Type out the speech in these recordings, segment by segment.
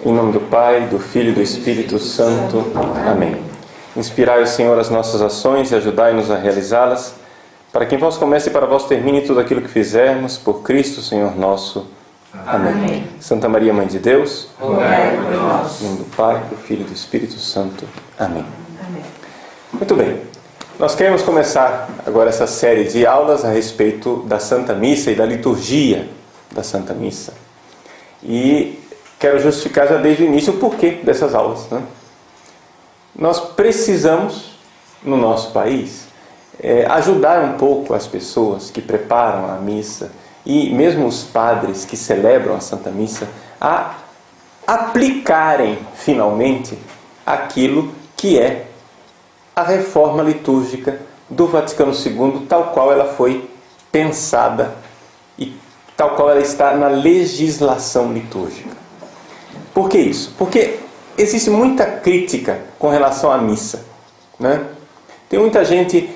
Em nome do Pai, do Filho e do Espírito Santo. Amém. Inspirai, Senhor, as nossas ações e ajudai-nos a realizá-las, para que em vós comece e para vós termine tudo aquilo que fizermos, por Cristo, Senhor nosso. Amém. Amém. Santa Maria, Mãe de Deus, rogai por nós. Em nome do Pai, do Filho e do Espírito Santo. Amém. Amém. Muito bem. Nós queremos começar agora essa série de aulas a respeito da Santa Missa e da liturgia da Santa Missa. E quero justificar já desde o início o porquê dessas aulas, né? Nós precisamos, no nosso país, ajudar um pouco as pessoas que preparam a missa e mesmo os padres que celebram a Santa Missa a aplicarem finalmente aquilo que é a reforma litúrgica do Vaticano II, tal qual ela foi pensada e tal qual ela está na legislação litúrgica. Por que isso? Porque existe muita crítica com relação à missa, né? Tem muita gente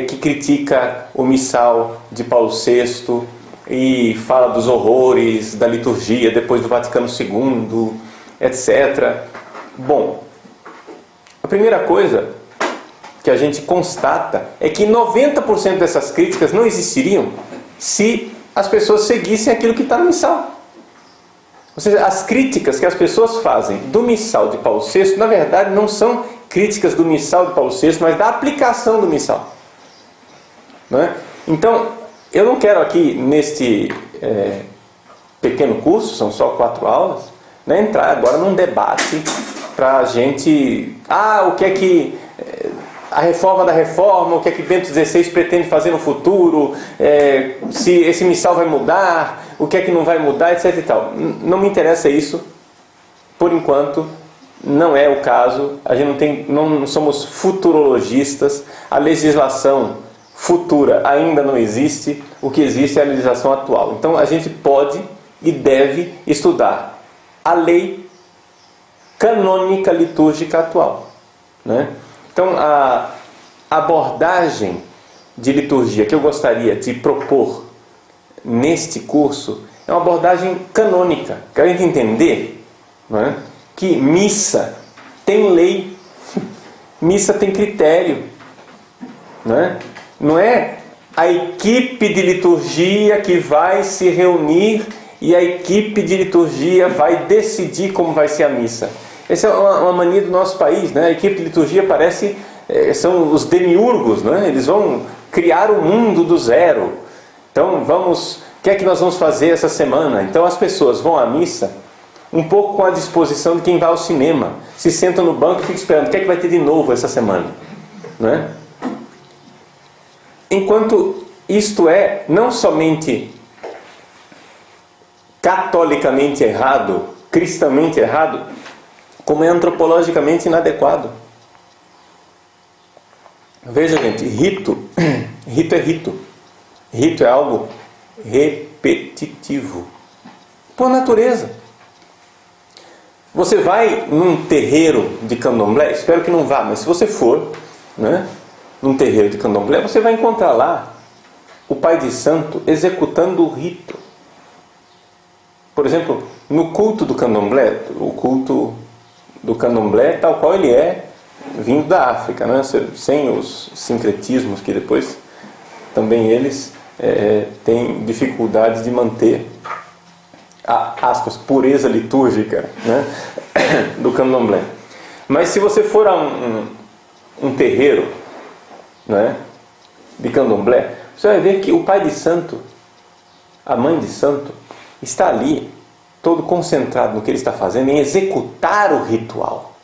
que critica o missal de Paulo VI e fala dos horrores da liturgia depois do Vaticano II, etc. Bom, a primeira coisa que a gente constata é que 90% dessas críticas não existiriam se as pessoas seguissem aquilo que está no missal. Ou seja, as críticas que as pessoas fazem do missal de Paulo VI, na verdade, não são críticas do missal de Paulo VI, mas da aplicação do missal. Não é? Então, eu não quero aqui, neste pequeno curso, são só 4 aulas, né, entrar agora num debate para a gente... o que é que... a reforma da reforma, o que é que Bento XVI pretende fazer no futuro, se esse missal vai mudar, o que é que não vai mudar, etc. e tal. Não me interessa isso, por enquanto, não é o caso. A gente não somos futurologistas, a legislação futura ainda não existe, o que existe é a legislação atual. Então a gente pode e deve estudar a lei canônica litúrgica atual, né? Então, a abordagem de liturgia que eu gostaria de propor neste curso é uma abordagem canônica. Quero entender, não é, que missa tem lei, missa tem critério. Não é a equipe de liturgia que vai se reunir e a equipe de liturgia vai decidir como vai ser a missa. Essa é uma mania do nosso país, né? A equipe de liturgia parece... são os demiurgos, né? Eles vão criar o mundo do zero. Então, o que é que nós vamos fazer essa semana? Então, as pessoas vão à missa um pouco com a disposição de quem vai ao cinema. Se senta no banco e fica esperando. O que é que vai ter de novo essa semana? Né? Enquanto isto é não somente catolicamente errado, cristamente errado, como é antropologicamente inadequado. Veja, gente, rito é rito. Rito é algo repetitivo, por natureza. Você vai num terreiro de candomblé, espero que não vá, mas se você for, né, num terreiro de candomblé, você vai encontrar lá o pai de santo executando o rito. Por exemplo, no culto do candomblé, o culto do candomblé tal qual ele é vindo da África, né? Sem os sincretismos que depois também eles têm dificuldades de manter a, aspas, pureza litúrgica, né? do candomblé. Mas se você for a um terreiro, né, de candomblé, você vai ver que o pai de santo, a mãe de santo, está ali todo concentrado no que ele está fazendo, em executar o ritual.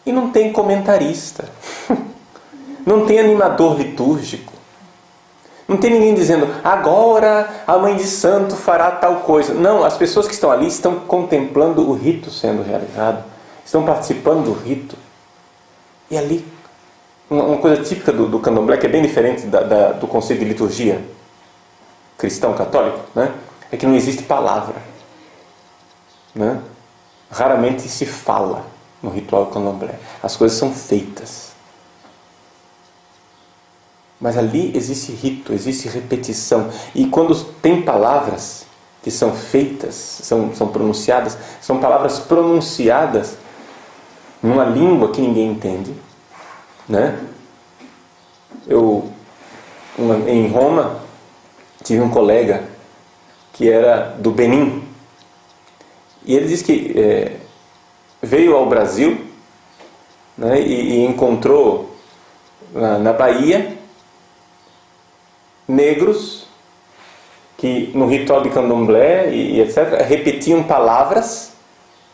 E não tem comentarista. Não tem animador litúrgico. Não tem ninguém dizendo, agora a mãe de santo fará tal coisa. Não, as pessoas que estão ali estão contemplando o rito sendo realizado. Estão participando do rito. E ali, uma coisa típica do candomblé, que é bem diferente do conceito de liturgia cristão católico, né? É que não existe palavra, né? Raramente se fala no ritual candomblé. As coisas são feitas. Mas ali existe rito, existe repetição. E quando tem palavras, que são feitas, são pronunciadas, são palavras pronunciadas numa língua que ninguém entende, né? Em Roma, tive um colega que era do Benin, e ele disse que veio ao Brasil, né, e encontrou na Bahia negros que no ritual de candomblé e etc. repetiam palavras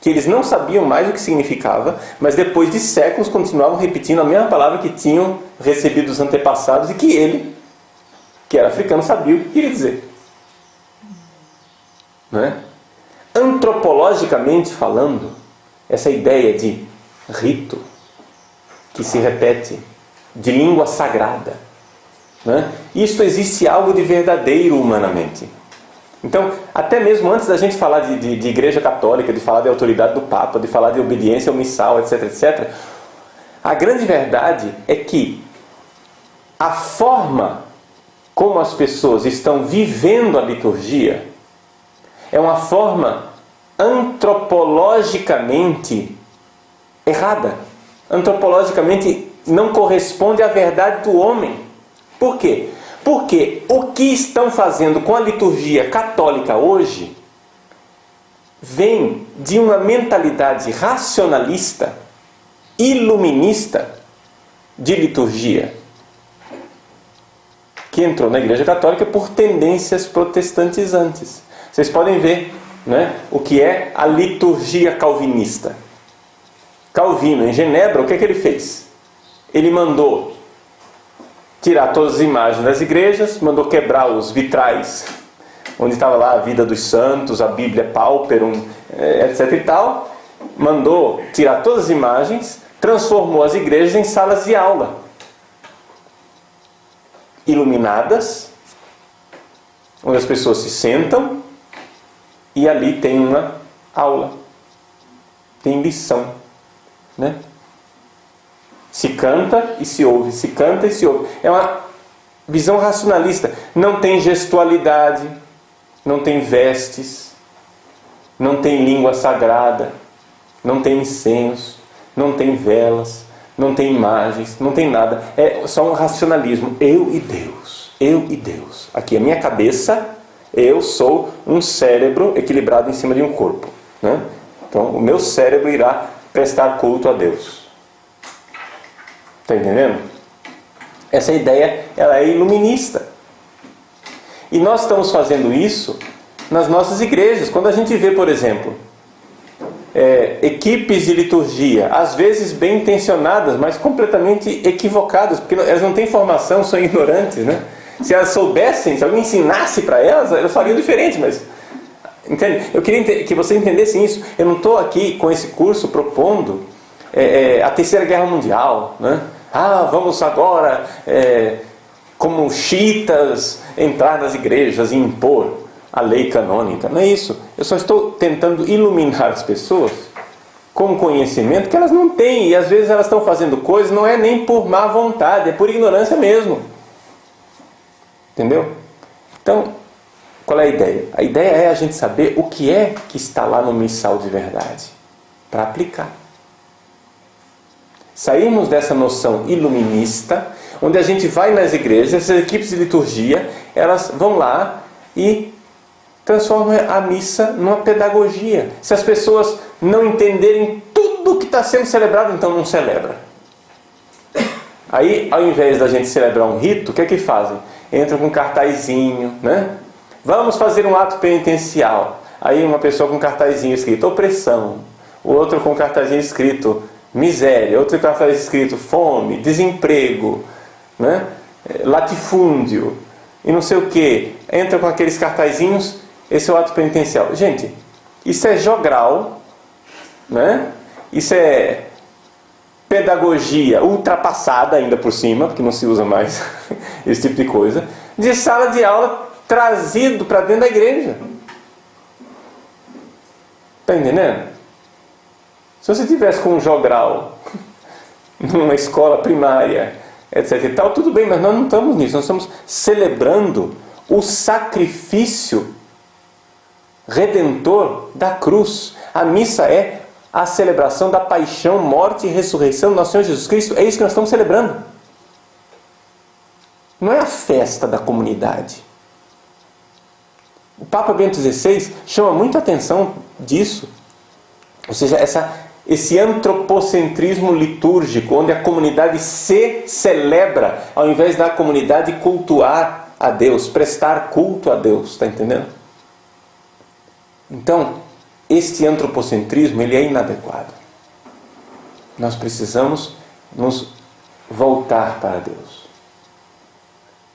que eles não sabiam mais o que significava, mas depois de séculos continuavam repetindo a mesma palavra que tinham recebido dos antepassados e que ele, que era africano, sabia o que queria dizer. Não é? Antropologicamente falando, essa ideia de rito que se repete, de língua sagrada, né? Isso existe algo de verdadeiro humanamente. Então, até mesmo antes da gente falar de igreja católica, de falar de autoridade do Papa, de falar de obediência ao missal, etc, etc, a grande verdade é que a forma como as pessoas estão vivendo a liturgia é uma forma antropologicamente errada. Antropologicamente não corresponde à verdade do homem. Por quê? Porque o que estão fazendo com a liturgia católica hoje vem de uma mentalidade racionalista, iluminista de liturgia, que entrou na Igreja Católica por tendências protestantizantes. Vocês podem ver, né, o que é a liturgia calvinista. Calvino, em Genebra, o que é que ele fez? Ele mandou tirar todas as imagens das igrejas, mandou quebrar os vitrais, onde estava lá a vida dos santos, a Bíblia Pauperum, etc e tal. Mandou tirar todas as imagens, transformou as igrejas em salas de aula, iluminadas, onde as pessoas se sentam e ali tem uma aula, tem lição, né? Se canta e se ouve, se canta e se ouve. É uma visão racionalista. Não tem gestualidade, não tem vestes, não tem língua sagrada, não tem incenso, não tem velas, não tem imagens, não tem nada. É só um racionalismo. Eu e Deus. Eu e Deus. Aqui a minha cabeça, eu sou um cérebro equilibrado em cima de um corpo, né? Então o meu cérebro irá prestar culto a Deus. Está entendendo? Essa ideia, ela é iluminista. E nós estamos fazendo isso nas nossas igrejas. Quando a gente vê, por exemplo, equipes de liturgia, às vezes bem intencionadas, mas completamente equivocadas, porque elas não têm formação, são ignorantes, né? Se elas soubessem, se alguém ensinasse para elas fariam diferente, mas... Entende? Eu queria que você entendesse isso. Eu não estou aqui com esse curso propondo a Terceira Guerra Mundial, né? Vamos agora, como xiitas, entrar nas igrejas e impor a lei canônica. Não é isso. Eu só estou tentando iluminar as pessoas com conhecimento que elas não têm. E às vezes elas estão fazendo coisas, não é nem por má vontade, é por ignorância mesmo. Entendeu? Então, qual é a ideia? A ideia é a gente saber o que é que está lá no missal de verdade, para aplicar. Saímos dessa noção iluminista, onde a gente vai nas igrejas, essas equipes de liturgia, elas vão lá e transformam a missa numa pedagogia. Se as pessoas não entenderem tudo o que está sendo celebrado, então não celebra. Aí, ao invés da gente celebrar um rito, o que é que fazem? Entram com um cartazinho, né? Vamos fazer um ato penitencial. Aí uma pessoa com um cartazinho escrito opressão, o outro com um cartazinho escrito miséria, outro cartaz escrito fome, desemprego, né? Latifúndio e não sei o que. Entra com aqueles cartazinhos, esse é o ato penitencial. Gente, isso é jogral, né? Isso é pedagogia ultrapassada ainda por cima, porque não se usa mais esse tipo de coisa, de sala de aula trazido para dentro da igreja. Está entendendo? Se você tivesse com um jogral numa escola primária, etc e tal, tudo bem, mas nós não estamos nisso. Nós estamos celebrando o sacrifício redentor da cruz. A missa é a celebração da paixão, morte e ressurreição do nosso Senhor Jesus Cristo. É isso que nós estamos celebrando. Não é a festa da comunidade. O Papa Bento XVI chama muito a atenção disso. Ou seja, esse antropocentrismo litúrgico, onde a comunidade se celebra, ao invés da comunidade cultuar a Deus, prestar culto a Deus. Está entendendo? Então, este antropocentrismo, ele é inadequado. Nós precisamos nos voltar para Deus.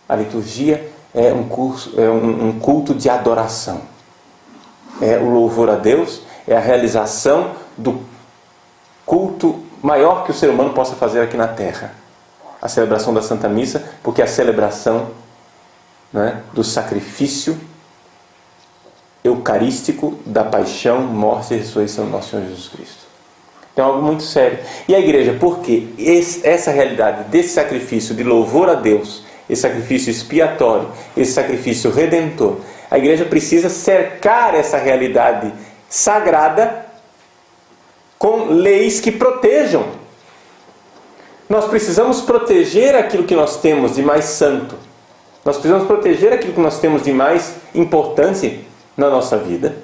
A liturgia é um culto de adoração. É o louvor a Deus, é a realização do culto maior que o ser humano possa fazer aqui na Terra. A celebração da Santa Missa, porque é a celebração, né, do sacrifício eucarístico da paixão, morte e ressurreição do nosso Senhor Jesus Cristo. Então é algo muito sério. E a igreja, por quê? Essa realidade desse sacrifício de louvor a Deus, esse sacrifício expiatório, esse sacrifício redentor, a igreja precisa cercar essa realidade sagrada com leis que protejam. Nós precisamos proteger aquilo que nós temos de mais santo. Nós precisamos proteger aquilo que nós temos de mais importante na nossa vida.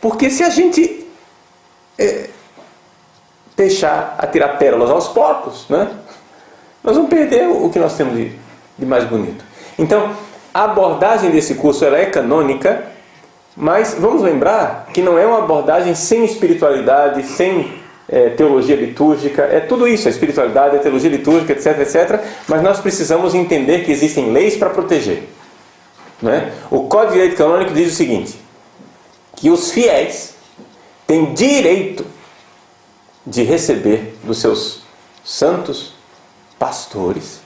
Porque se a gente deixar atirar pérolas aos porcos, né, nós vamos perder o que nós temos de mais bonito. Então, a abordagem desse curso ela é canônica, mas vamos lembrar que não é uma abordagem sem espiritualidade, sem teologia litúrgica. É tudo isso, a espiritualidade, a teologia litúrgica, etc, etc. Mas nós precisamos entender que existem leis para proteger. Né? O Código de Direito Canônico diz o seguinte, que os fiéis têm direito de receber dos seus santos pastores,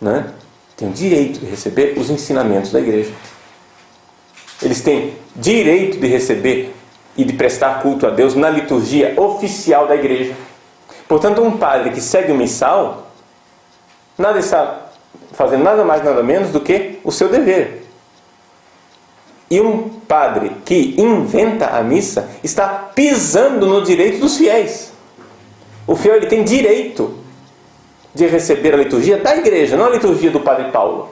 né? Têm o direito de receber os ensinamentos da igreja. Eles têm direito de receber e de prestar culto a Deus na liturgia oficial da igreja. Portanto, um padre que segue o missal, nada está fazendo nada mais, nada menos do que o seu dever. E um padre que inventa a missa está pisando no direito dos fiéis. O fiel ele tem direito de receber a liturgia da igreja, não a liturgia do Padre Paulo.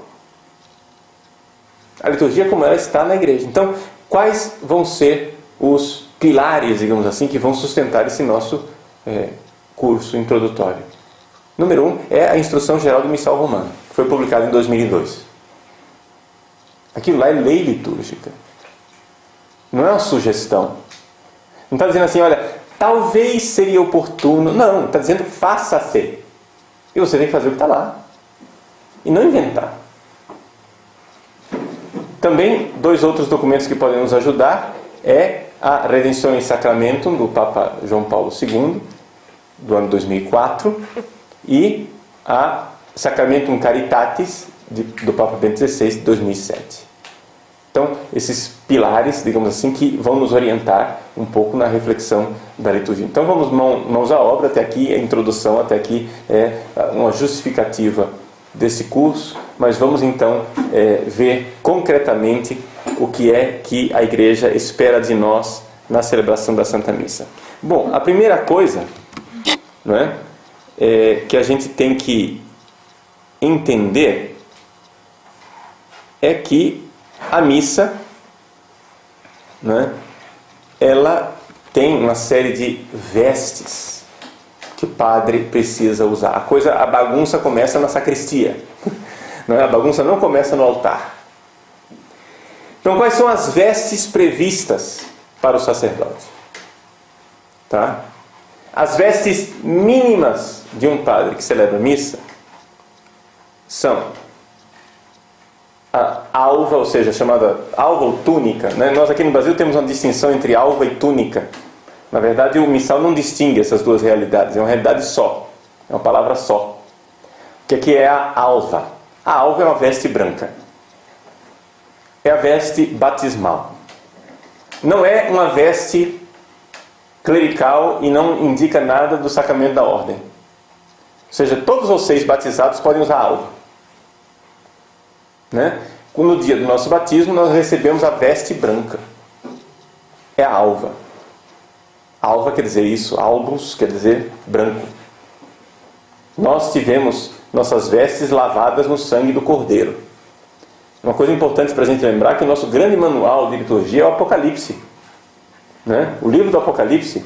A liturgia como ela está na igreja. Então, quais vão ser os pilares, digamos assim, que vão sustentar esse nosso curso introdutório? Número 1 é a Instrução Geral do Missal Romano, que foi publicada em 2002. Aquilo lá é lei litúrgica. Não é uma sugestão. Não está dizendo assim, olha, talvez seria oportuno. Não, está dizendo faça-se. E você tem que fazer o que está lá. E não inventar. Também, 2 outros documentos que podem nos ajudar é a Redenção em Sacramento, do Papa João Paulo II, do ano 2004, e a Sacramentum Caritatis, do Papa Bento XVI, de 2007. Então, esses pilares, digamos assim, que vão nos orientar um pouco na reflexão da liturgia. Então, vamos mãos à obra. Até aqui a introdução, até aqui é uma justificativa desse curso, mas vamos então ver concretamente o que é que a igreja espera de nós na celebração da Santa Missa. Bom, a primeira coisa, não é, que a gente tem que entender é que a missa, né, ela tem uma série de vestes que o padre precisa usar. A bagunça começa na sacristia. Não é? A bagunça não começa no altar. Então, quais são as vestes previstas para o sacerdote? Tá? As vestes mínimas de um padre que celebra a missa são a alva, ou seja, chamada alva ou túnica, né? Nós aqui no Brasil temos uma distinção entre alva e túnica. Na verdade, o missal não distingue essas duas realidades, é uma realidade só, é uma palavra só. O que aqui é a alva? A alva é uma veste branca. É a veste batismal. Não é uma veste clerical e não indica nada do sacramento da ordem. Ou seja, todos vocês batizados podem usar alva. Né? No dia do nosso batismo, nós recebemos a veste branca. é a alva. Alva quer dizer isso, albus quer dizer branco. Nós tivemos nossas vestes lavadas no sangue do Cordeiro. Uma coisa importante para a gente lembrar é que o nosso grande manual de liturgia é o Apocalipse. Né? O livro do Apocalipse,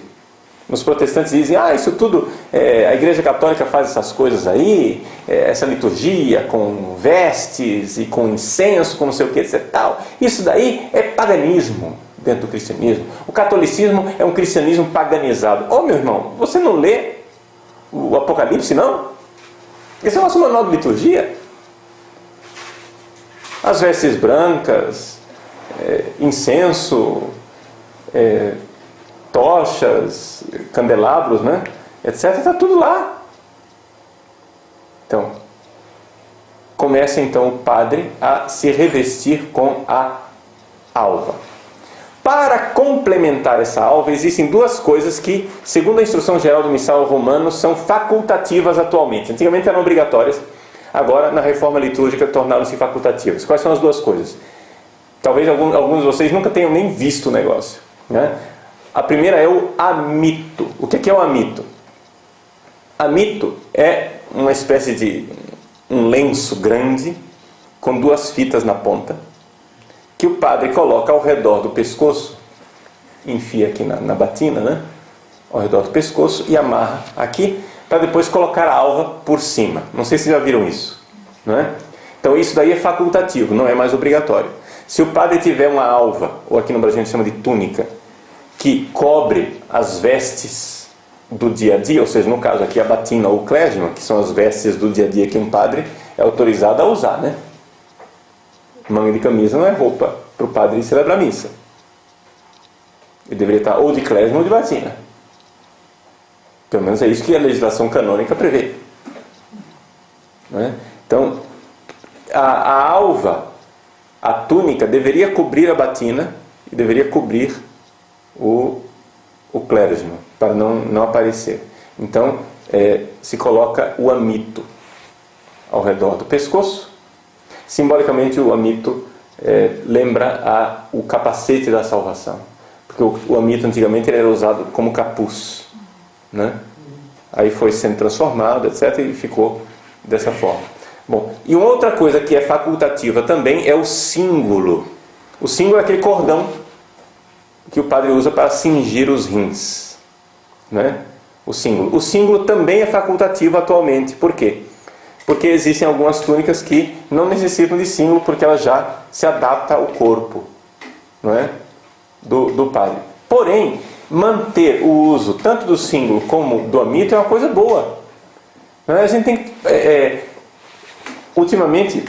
os protestantes dizem, isso tudo, a Igreja Católica faz essas coisas aí, essa liturgia com vestes e com incenso, com não sei o que, etc. Tal. Isso daí é paganismo dentro do cristianismo. O catolicismo é um cristianismo paganizado. Meu irmão, você não lê o Apocalipse, não? Esse é o nosso manual de liturgia. As vestes brancas, incenso, tochas, candelabros, né? etc. Está tudo lá. Então, começa então o padre a se revestir com a alva. Para complementar essa alva, existem duas coisas que, segundo a Instrução Geral do Missal Romano, são facultativas atualmente. Antigamente eram obrigatórias, agora na Reforma Litúrgica tornaram-se facultativas. Quais são as duas coisas? Talvez alguns de vocês nunca tenham nem visto o negócio, né? A primeira é o amito. O que é o amito? Amito é uma espécie de um lenço grande com duas fitas na ponta, que o padre coloca ao redor do pescoço, enfia aqui na batina, né? Ao redor do pescoço e amarra aqui, para depois colocar a alva por cima. Não sei se já viram isso, não é? Então isso daí é facultativo, não é mais obrigatório. Se o padre tiver uma alva, ou aqui no Brasil a gente chama de túnica, que cobre as vestes do dia a dia, ou seja, no caso aqui a batina ou o clésima, que são as vestes do dia a dia que um padre é autorizado a usar, né? Manga de camisa não é roupa para o padre celebrar a missa. Ele deveria estar ou de clésima ou de batina. Pelo menos é isso que a legislação canônica prevê. Não é? Então, a alva, a túnica, deveria cobrir a batina e deveria cobrir o clérigma, para não aparecer. Então, se coloca o amito ao redor do pescoço. Simbolicamente, o amito lembra o capacete da salvação, porque o amito antigamente era usado como capuz, né? Aí foi sendo transformado, etc., e ficou dessa forma. Bom, e uma outra coisa que é facultativa também é o símbolo. O símbolo é aquele cordão que o padre usa para cingir os rins, né? O símbolo também é facultativo atualmente. Por quê? Porque existem algumas túnicas que não necessitam de símbolo, porque ela já se adapta ao corpo, não é? do padre. Porém, manter o uso tanto do símbolo como do amito é uma coisa boa. Não é? A gente tem ultimamente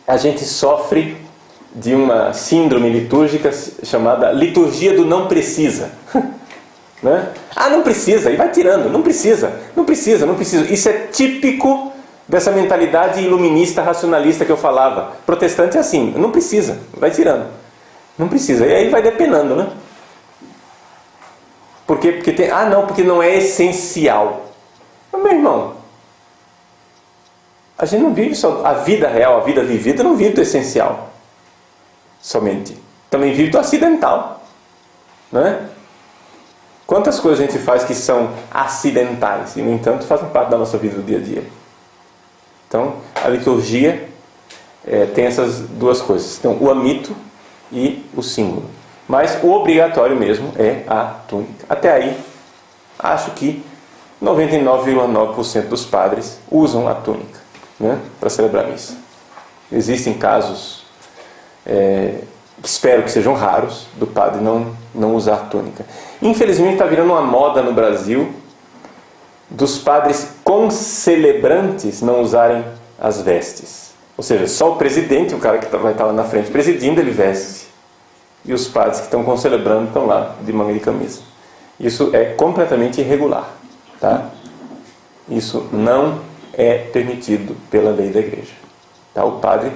a gente sofre de uma síndrome litúrgica chamada liturgia do não precisa. Né? Não precisa, e vai tirando, não precisa. Isso é típico dessa mentalidade iluminista, racionalista que eu falava. Protestante é assim, não precisa, vai tirando. Não precisa, e aí vai depenando, né? Por quê? Porque não é essencial. Mas, meu irmão, a gente não vive só a vida real, a vida vivida não vive do essencial somente. Também vive do acidental, não é? Quantas coisas a gente faz que são acidentais e, no entanto, fazem parte da nossa vida do dia a dia? Então, a liturgia tem essas duas coisas. Então, o amito e o símbolo. Mas o obrigatório mesmo é a túnica. Até aí, acho que 99,9% dos padres usam a túnica, né, para celebrar a missa. Existem casos, que espero que sejam raros, do padre não usar a túnica. Infelizmente está virando uma moda no Brasil dos padres concelebrantes não usarem as vestes. Ou seja, só o presidente, o cara que vai estar lá na frente presidindo, ele veste. E os padres que estão concelebrando estão lá de manga de camisa. Isso é completamente irregular, tá? Isso não é permitido pela lei da igreja, tá? O padre,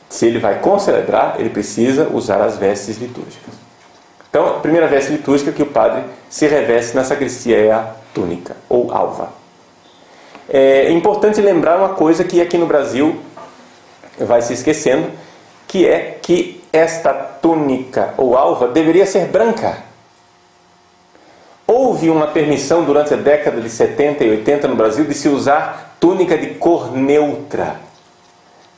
se ele vai concelebrar, ele precisa usar as vestes litúrgicas. Então, a primeira veste litúrgica que o padre se reveste na sacristia é a túnica, ou alva. É importante lembrar uma coisa que aqui no Brasil vai se esquecendo, que é que esta túnica ou alva deveria ser branca. Houve uma permissão durante a década de 70 e 80 no Brasil de se usar túnica de cor neutra.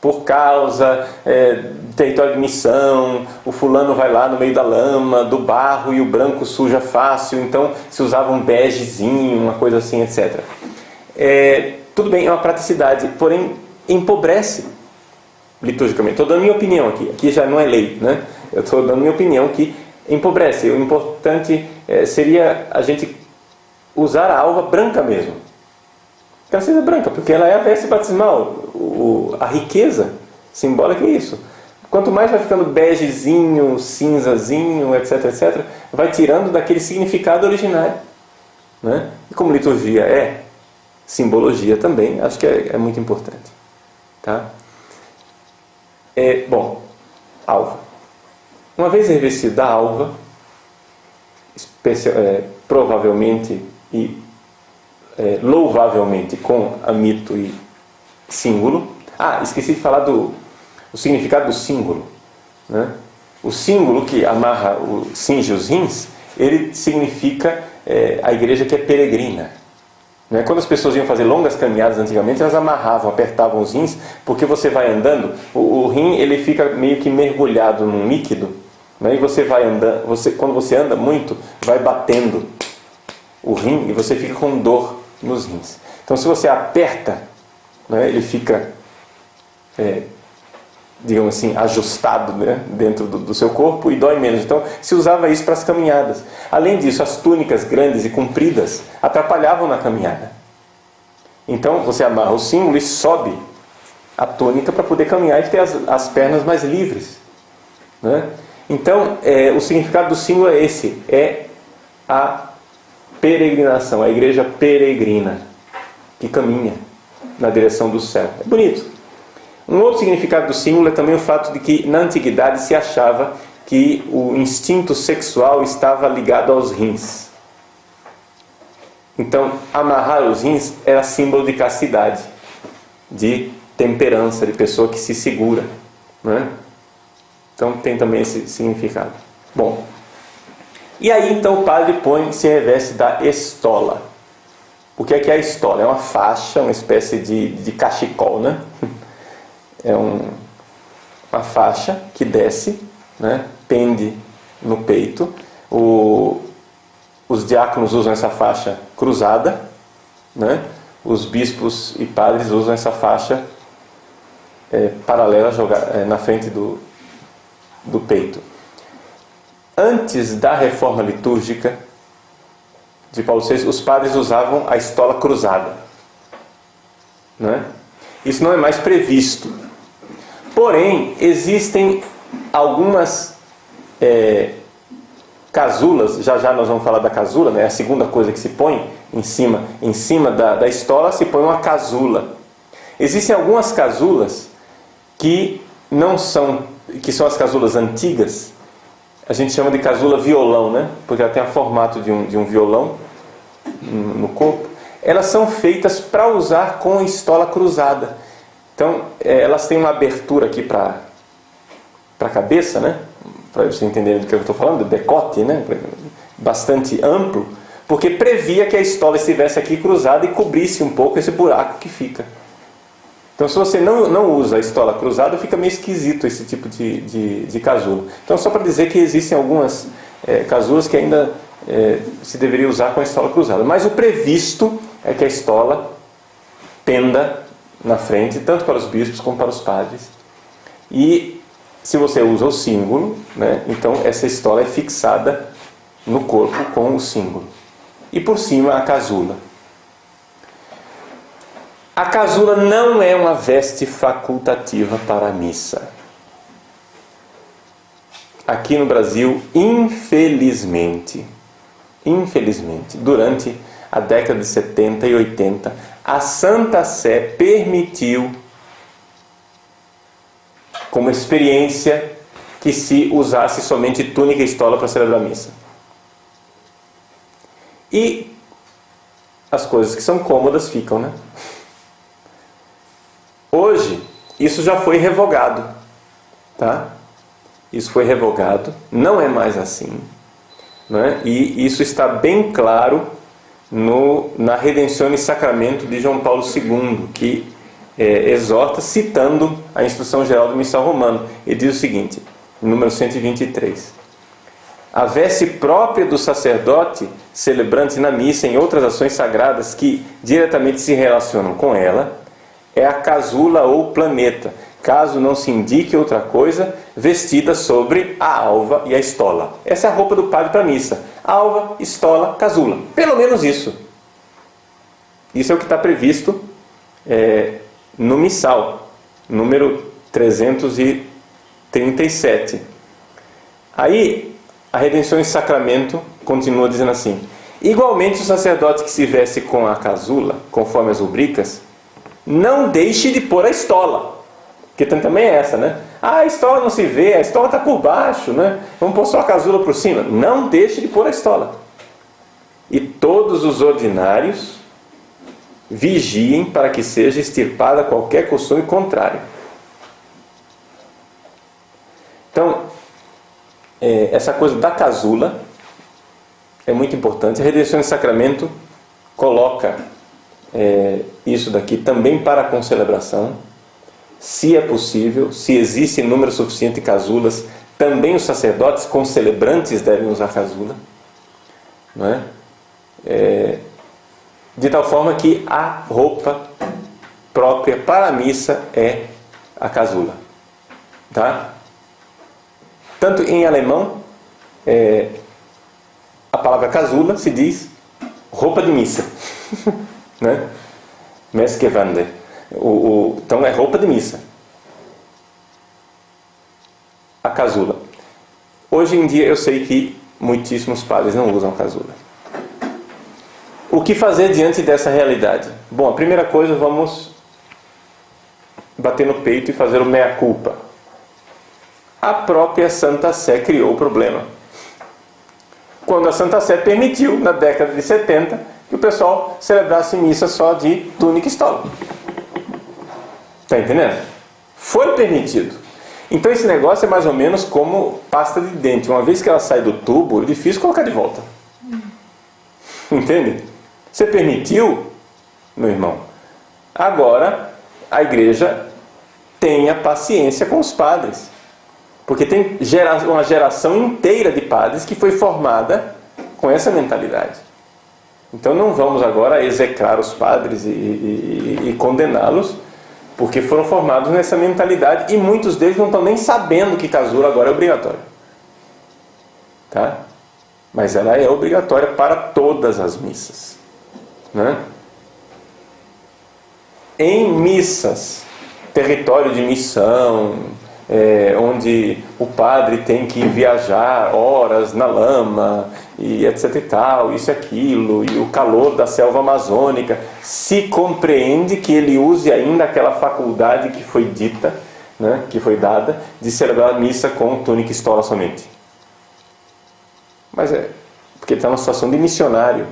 Por causa do território de missão, o fulano vai lá no meio da lama, do barro, e o branco suja fácil, então se usava um begezinho, uma coisa assim, etc. Tudo bem, é uma praticidade, porém empobrece liturgicamente. Estou dando minha opinião aqui já não é lei, né? Eu estou dando minha opinião que empobrece. O importante seria a gente usar a alva branca mesmo. Que ela seja branca, porque ela é a veste batismal. A riqueza simbólica é isso. Quanto mais vai ficando begezinho, cinzazinho, etc, etc, vai tirando daquele significado originário, né? E como liturgia é simbologia também, acho que é muito importante. Tá? Bom, alva. Uma vez revestida a alva, provavelmente e louvavelmente com amito e símbolo. Esqueci de falar do significado do símbolo, né? O símbolo que amarra, cinge os rins, ele significa a igreja que é peregrina, né? Quando as pessoas iam fazer longas caminhadas antigamente, elas amarravam, apertavam os rins, porque você vai andando, o rim ele fica meio que mergulhado num líquido, né? E você vai andando, quando você anda muito, vai batendo o rim e você fica com dor nos rins. Então, se você aperta, né, ele fica, digamos assim, ajustado, né, dentro do seu corpo e dói menos. Então, se usava isso para as caminhadas. Além disso, as túnicas grandes e compridas atrapalhavam na caminhada. Então, você amarra o símbolo e sobe a túnica para poder caminhar e ter as pernas mais livres, né? Então, o significado do símbolo é esse, a peregrinação, a igreja peregrina, que caminha na direção do céu. É bonito. Um outro significado do símbolo é também o fato de que na antiguidade se achava que o instinto sexual estava ligado aos rins. Então, amarrar os rins era símbolo de castidade, de temperança, de pessoa que se segura, né? Então tem também esse significado. Bom, e aí então o padre se reveste da estola. O que é a estola? É uma faixa, uma espécie de cachecol, né? É uma faixa que desce, né? Pende no peito. Os diáconos usam essa faixa cruzada, né? Os bispos e padres usam essa faixa paralela na frente do peito. Antes da reforma litúrgica de Paulo VI, os padres usavam a estola cruzada, né? Isso não é mais previsto. Porém, existem algumas casulas, já nós vamos falar da casula, né? A segunda coisa que se põe em cima da estola, se põe uma casula. Existem algumas casulas que são as casulas antigas. A gente chama de casula violão, né? Porque ela tem o formato de um violão no corpo. Elas são feitas para usar com a estola cruzada. Então, elas têm uma abertura aqui para a cabeça, né? Para você entender do que eu estou falando, decote, né? Bastante amplo, porque previa que a estola estivesse aqui cruzada e cobrisse um pouco esse buraco que fica. Então, se você não usa a estola cruzada, fica meio esquisito esse tipo de casula. Então, só para dizer que existem algumas casulas que ainda se deveria usar com a estola cruzada. Mas o previsto é que a estola penda na frente, tanto para os bispos como para os padres. E se você usa o símbolo, né, então essa estola é fixada no corpo com o símbolo. E por cima a casula. A casula não é uma veste facultativa para a missa. Aqui no Brasil, infelizmente, durante a década de 70 e 80, a Santa Sé permitiu, como experiência, que se usasse somente túnica e estola para celebrar a missa. E as coisas que são cômodas ficam, né? Hoje, isso já foi revogado, tá? Isso foi revogado, não é mais assim, né? E isso está bem claro na Redemptione Sacramento de João Paulo II, que exorta, citando a Instrução Geral do Missal Romano. Ele diz o seguinte, número 123: a veste própria do sacerdote celebrante na missa em outras ações sagradas que diretamente se relacionam com ela é a casula ou planeta, caso não se indique outra coisa, vestida sobre a alva e a estola. Essa é a roupa do padre para a missa: alva, estola, casula. Pelo menos isso. Isso é o que está previsto no missal, número 337. Aí, a Redemptione Sacramento continua dizendo assim: igualmente o sacerdote que se veste com a casula, conforme as rubricas, não deixe de pôr a estola. Porque também é essa, né? A estola não se vê, a estola está por baixo, né? Vamos pôr só a casula por cima. Não deixe de pôr a estola. E todos os ordinários vigiem para que seja extirpada qualquer costume contrário. Então, essa coisa da casula é muito importante. A Redemptione Sacramento coloca isso daqui também para a concelebração. Se é possível, se existe número suficiente de casulas, também os sacerdotes concelebrantes devem usar casula, não é? De tal forma que a roupa própria para a missa é a casula, tá? Tanto em alemão, a palavra casula se diz roupa de missa, né? Messgewande. Então é roupa de missa, a casula. Hoje em dia eu sei que muitíssimos padres não usam casula. O que fazer diante dessa realidade? Bom, a primeira coisa, vamos bater no peito e fazer o mea-culpa. A própria Santa Sé criou o problema. Quando a Santa Sé permitiu, na década de 70, que o pessoal celebrasse missa só de túnica e estola. Está entendendo? Foi permitido. Então esse negócio é mais ou menos como pasta de dente. Uma vez que ela sai do tubo, é difícil colocar de volta. Entende? Você permitiu, meu irmão. Agora, a igreja tenha paciência com os padres. Porque tem uma geração inteira de padres que foi formada com essa mentalidade. Então não vamos agora execrar os padres e condená-los, porque foram formados nessa mentalidade e muitos deles não estão nem sabendo que casula agora é obrigatória. Tá? Mas ela é obrigatória para todas as missas, né? Em missas, território de missão, onde o padre tem que viajar horas na lama, e etc e tal, isso e aquilo, e o calor da selva amazônica, se compreende que ele use ainda aquela faculdade que foi dita, né, que foi dada, de celebrar a missa com túnica e estola somente. Mas porque ele está numa situação de missionário.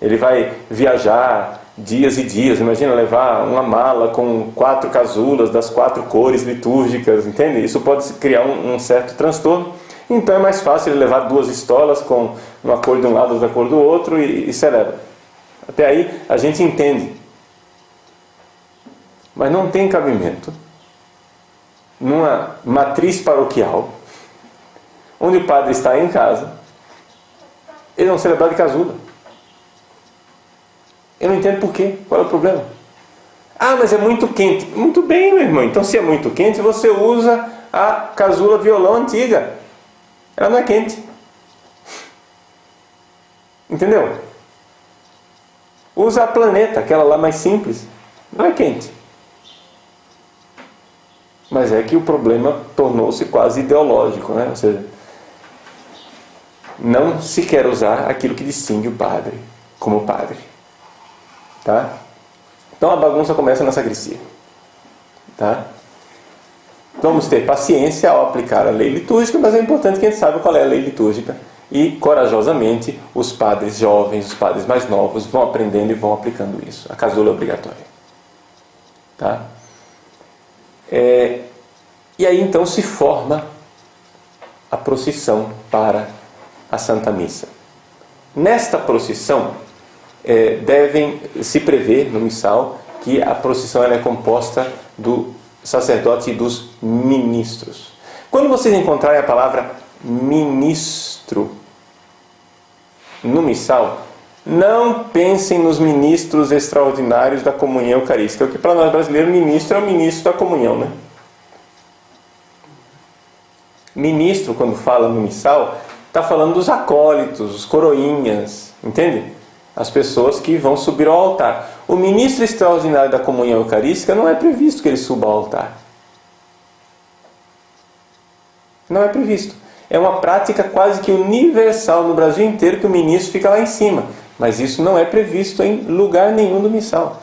Ele vai viajar dias e dias. Imagina levar uma mala com 4 casulas das 4 cores litúrgicas, entende? Isso pode criar um certo transtorno. Então é mais fácil ele levar 2 estolas com uma cor de um lado, outra cor do outro e celebra. Até aí a gente entende. Mas não tem cabimento numa matriz paroquial, onde o padre está em casa, ele não celebrar de casula. Eu não entendo por quê. Qual é o problema? Ah, mas é muito quente. Muito bem, meu irmão. Então se é muito quente, você usa a casula violão antiga. Ela não é quente. Entendeu? Usa a planeta, aquela lá mais simples. Não é quente. Mas é que o problema tornou-se quase ideológico, né? Ou seja, não se quer usar aquilo que distingue o padre como padre. Tá? Então a bagunça começa na sacristia. Tá? Vamos ter paciência ao aplicar a lei litúrgica, mas é importante que a gente saiba qual é a lei litúrgica. E, corajosamente, os padres jovens, os padres mais novos, vão aprendendo e vão aplicando isso. A casula é obrigatória. Tá? E aí, então, se forma a procissão para a Santa Missa. Nesta procissão, devem se prever no missal que a procissão ela é composta do sacerdote e dos ministros. Quando vocês encontrarem a palavra ministro no missal, não pensem nos ministros extraordinários da comunhão eucarística. O que para nós brasileiros, ministro é o ministro da comunhão, né? Ministro, quando fala no missal, está falando dos acólitos, os coroinhas, entende? As pessoas que vão subir ao altar. O ministro extraordinário da comunhão eucarística não é previsto que ele suba ao altar. Não é previsto. É uma prática quase que universal no Brasil inteiro que o ministro fica lá em cima. Mas isso não é previsto em lugar nenhum do missal.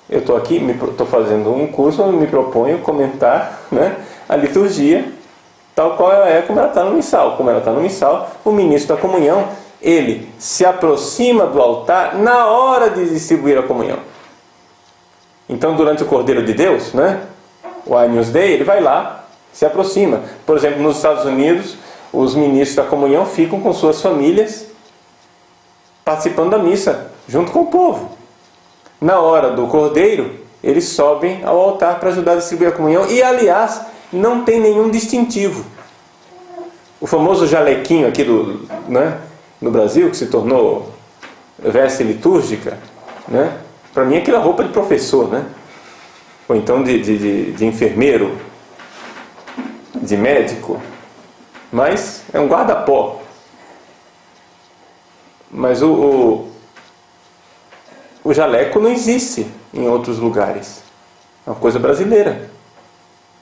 Eu estou aqui, estou fazendo um curso onde me proponho comentar, né, a liturgia tal qual ela é, como ela está no missal. Como ela está no missal, o ministro da comunhão, ele se aproxima do altar na hora de distribuir a comunhão. Então, durante o Cordeiro de Deus, né, o Agnus Dei, ele vai lá, se aproxima. Por exemplo, nos Estados Unidos, os ministros da comunhão ficam com suas famílias participando da missa, junto com o povo. Na hora do Cordeiro, eles sobem ao altar para ajudar a distribuir a comunhão. E, aliás, não tem nenhum distintivo. O famoso jalequinho aqui no Brasil, que se tornou veste litúrgica, né? Para mim aquilo é roupa de professor, né? Ou então de enfermeiro, de médico. Mas é um guarda-pó. Mas o jaleco não existe em outros lugares. É uma coisa brasileira,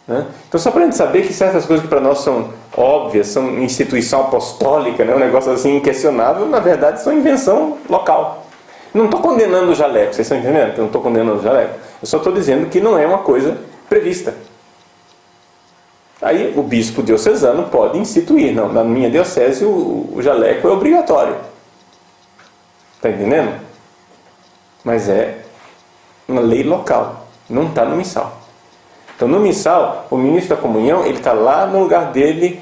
né? Então, só para a gente saber que certas coisas que para nós são óbvias, são instituição apostólica, né? Um negócio assim inquestionável, na verdade são invenção local. Não estou condenando o jaleco, vocês estão entendendo? Eu não estou condenando o jaleco. Eu só estou dizendo que não é uma coisa prevista. Aí o bispo diocesano pode instituir. Não, na minha diocese o jaleco é obrigatório. Está entendendo? Mas é uma lei local, não está no missal. Então, no missal, o ministro da comunhão, ele está lá no lugar dele,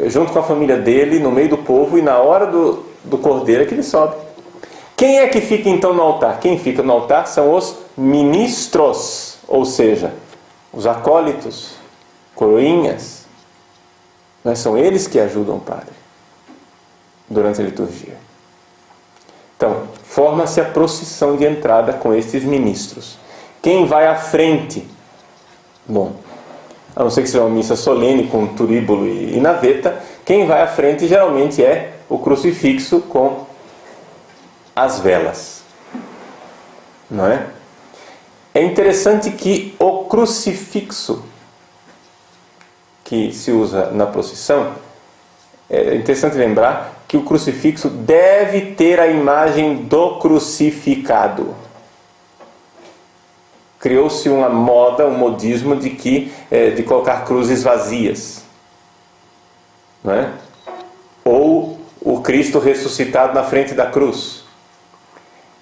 junto com a família dele, no meio do povo, e na hora do cordeiro é que ele sobe. Quem é que fica então no altar? Quem fica no altar são os ministros, ou seja, os acólitos, coroinhas. Né? São eles que ajudam o padre durante a liturgia. Então, forma-se a procissão de entrada com estes ministros. Quem vai à frente? Bom, a não ser que seja uma missa solene com turíbulo e naveta, quem vai à frente geralmente é o crucifixo com as velas. Não é? É interessante que o crucifixo que se usa na procissão, é interessante lembrar que o crucifixo deve ter a imagem do crucificado. Criou-se uma moda, um modismo de colocar cruzes vazias, não é? Ou o Cristo ressuscitado na frente da cruz.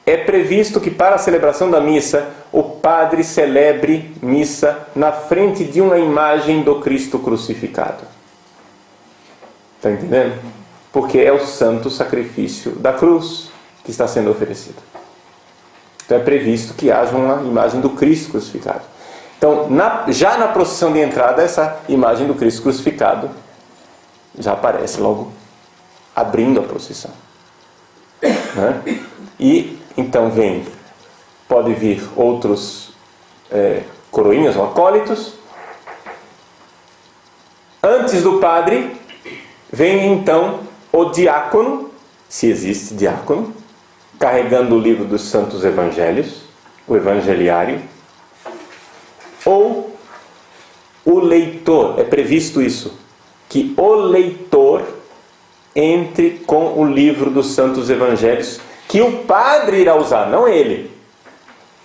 É previsto que para a celebração da missa, o padre celebre missa na frente de uma imagem do Cristo crucificado. Está entendendo? Porque é o santo sacrifício da cruz que está sendo oferecido. Então é previsto que haja uma imagem do Cristo crucificado. Então, já na procissão de entrada, essa imagem do Cristo crucificado já aparece logo abrindo a procissão. Né? E então pode vir outros coroinhas ou acólitos. Antes do padre, vem então o diácono, se existe diácono, carregando o livro dos Santos Evangelhos, o evangeliário, ou o leitor. É previsto isso, que o leitor entre com o livro dos Santos Evangelhos, que o padre irá usar, não ele.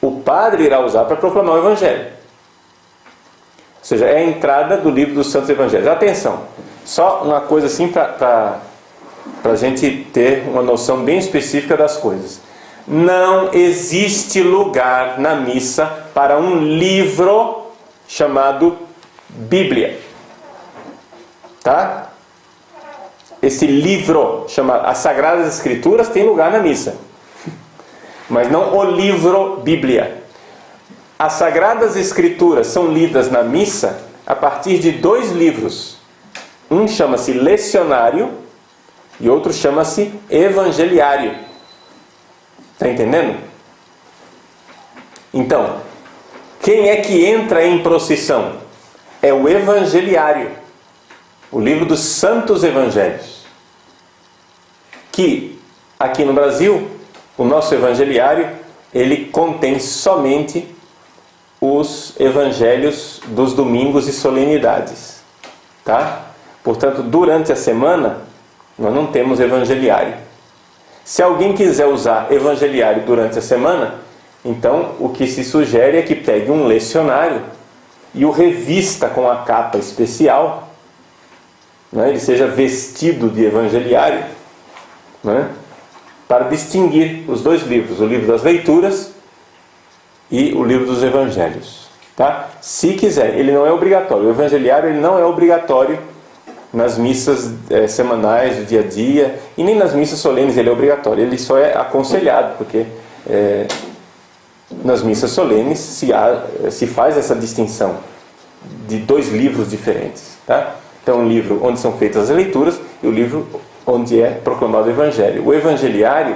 O padre irá usar para proclamar o Evangelho. Ou seja, é a entrada do livro dos Santos Evangelhos. Atenção, só uma coisa assim para a gente ter uma noção bem específica das coisas. Não existe lugar na missa para um livro chamado Bíblia. Tá? esse livro, chama as Sagradas Escrituras, tem lugar na missa. Mas não o livro Bíblia. As Sagradas Escrituras são lidas na missa a partir de 2 livros. Um chama-se Lecionário e outro chama-se Evangeliário. Está entendendo? Então, quem é que entra em procissão? É o Evangeliário, o livro dos Santos Evangelhos. Que, aqui no Brasil, o nosso Evangeliário, ele contém somente os evangelhos dos domingos e solenidades. Tá? Portanto, durante a semana, nós não temos Evangeliário. Se alguém quiser usar Evangeliário durante a semana, então o que se sugere é que pegue um lecionário e o revista com a capa especial, né? Ele seja vestido de Evangeliário, né? Para distinguir os 2 livros, o livro das leituras e o livro dos evangelhos. Tá? Se quiser, ele não é obrigatório. O Evangeliário ele não é obrigatório nas missas semanais, do dia a dia, e nem nas missas solenes ele é obrigatório. Ele só é aconselhado, porque nas missas solenes se faz essa distinção de 2 livros diferentes. Tá? Então, um livro onde são feitas as leituras e o livro onde é proclamado o Evangelho. O Evangeliário,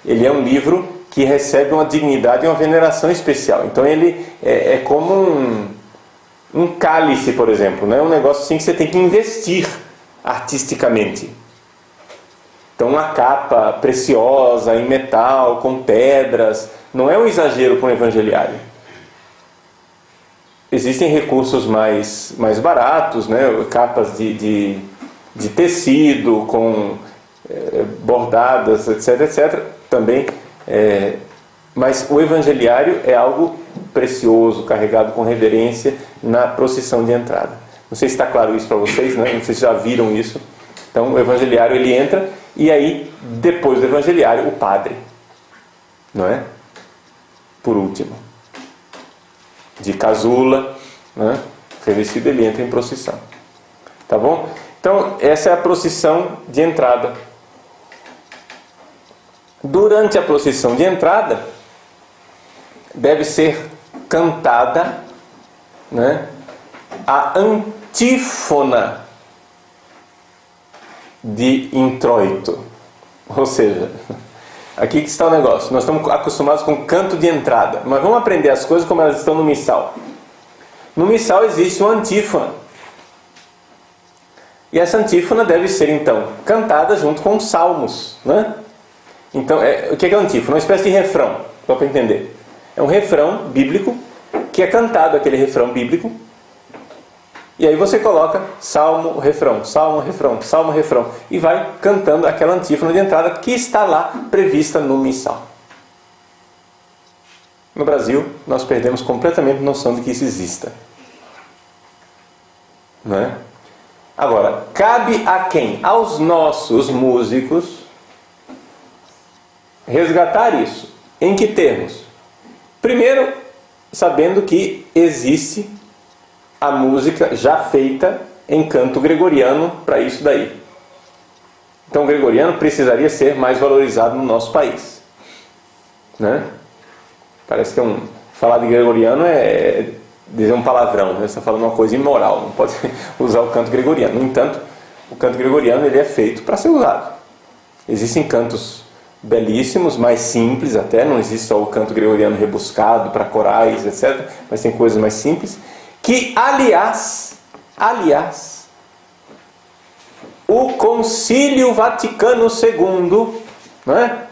ele é um livro que recebe uma dignidade e uma veneração especial. Então ele é como um cálice, por exemplo, né? Um negócio assim que você tem que investir artisticamente. Então uma capa preciosa, em metal, com pedras, não é um exagero para um evangeliário. Existem recursos mais baratos, né? Capas de tecido, com bordadas, etc, etc, também. Mas o evangeliário é algo precioso, carregado com reverência na procissão de entrada. Não sei se está claro isso para vocês, né? Não sei se já viram isso. Então o evangeliário ele entra e aí depois do evangeliário o padre, não é? Por último, de casula, né? Revestido, ele entra em procissão. Tá bom? Então essa é a procissão de entrada. Durante a procissão de entrada, deve ser cantada, né, a antífona de introito. Ou seja, aqui que está o negócio. Nós estamos acostumados com canto de entrada, mas vamos aprender as coisas como elas estão no missal. No missal existe uma antífona. E essa antífona deve ser, então, cantada junto com os salmos, né? Então, o que é a antífona? Uma espécie de refrão, só para entender. É um refrão bíblico, que é cantado aquele refrão bíblico, e aí você coloca salmo, refrão, salmo, refrão, salmo, refrão, e vai cantando aquela antífona de entrada que está lá prevista no missal. No Brasil, nós perdemos completamente a noção de que isso exista. Não é? Agora, cabe a quem? Aos nossos músicos resgatar isso. Em que termos? Primeiro, sabendo que existe a música já feita em canto gregoriano para isso daí. Então o gregoriano precisaria ser mais valorizado no nosso país, né? Parece que falar de gregoriano é dizer um palavrão, né? Você está falando uma coisa imoral, não pode usar o canto gregoriano. No entanto, o canto gregoriano ele é feito para ser usado. Existem cantos belíssimos, mais simples até, não existe só o canto gregoriano rebuscado para corais, etc. Mas tem coisas mais simples, que aliás, o Concílio Vaticano II, não é?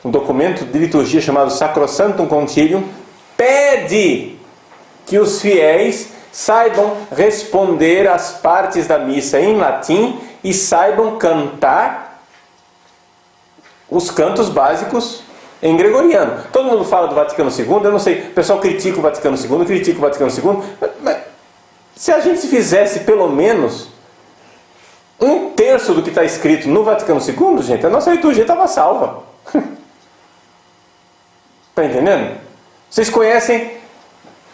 Um documento de liturgia chamado Sacrosanctum Concilium, pede que os fiéis saibam responder às partes da missa em latim e saibam cantar os cantos básicos em gregoriano. Todo mundo fala do Vaticano II, eu não sei, o pessoal critica o Vaticano II, mas se a gente fizesse pelo menos 1/3 do que está escrito no Vaticano II, gente, a nossa liturgia estava salva. Está entendendo? Vocês conhecem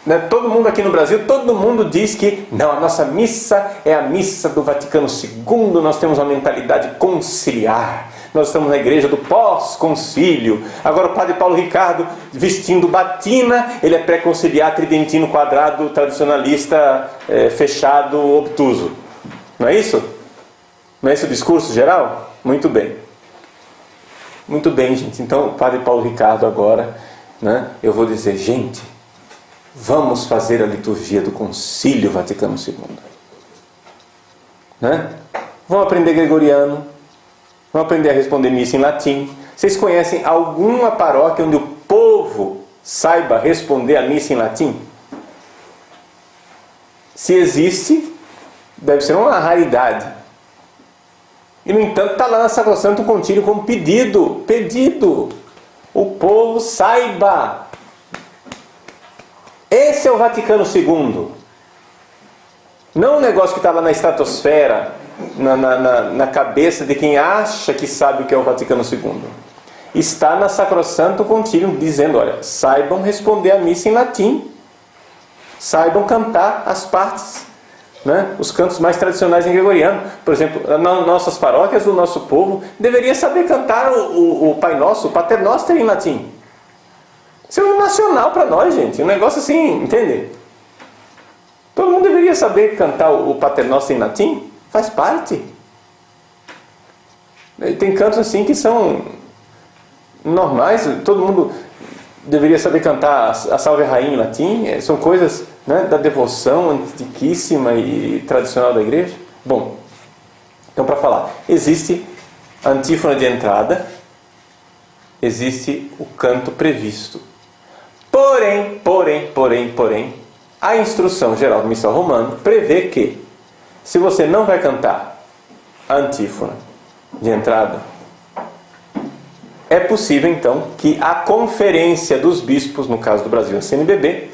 né, todo mundo aqui no Brasil, todo mundo diz que não, a nossa missa é a missa do Vaticano II, nós temos uma mentalidade conciliar, nós estamos na igreja do pós-concílio. Agora o padre Paulo Ricardo, vestindo batina, ele é pré-conciliar, tridentino, quadrado, tradicionalista, fechado, obtuso. Não é isso? Não é esse o discurso geral? Muito bem. Muito bem, gente. Então, o padre Paulo Ricardo agora, né, eu vou dizer, gente, vamos fazer a liturgia do Concílio Vaticano II. Né? Vamos aprender gregoriano, vamos aprender a responder missa em latim. Vocês conhecem alguma paróquia onde o povo saiba responder a missa em latim? Se existe, deve ser uma raridade. E, no entanto, está lá na Sacrosanto Concílio como pedido. O povo saiba. Esse é o Vaticano II. Não um negócio que está lá na estratosfera, na cabeça de quem acha que sabe o que é o Vaticano II. Está na Sacrosanto Concílio dizendo, olha, saibam responder a missa em latim. Saibam cantar as partes, né? Os cantos mais tradicionais em gregoriano. Por exemplo, nas nossas paróquias, o nosso povo deveria saber cantar o Pai Nosso, o Pater Noster em latim. Isso é um nacional para nós, gente. Um negócio assim, entende? Todo mundo deveria saber cantar o Pater Noster em latim. Faz parte. E tem cantos assim que são normais. Todo mundo deveria saber cantar a Salve Rainha em latim. São coisas, né, da devoção antiquíssima e tradicional da igreja. Bom, então, para falar, existe a antífona de entrada, existe o canto previsto. Porém, a instrução geral do missal romano prevê que, se você não vai cantar a antífona de entrada, é possível, então, que a Conferência dos Bispos, no caso do Brasil, a CNBB,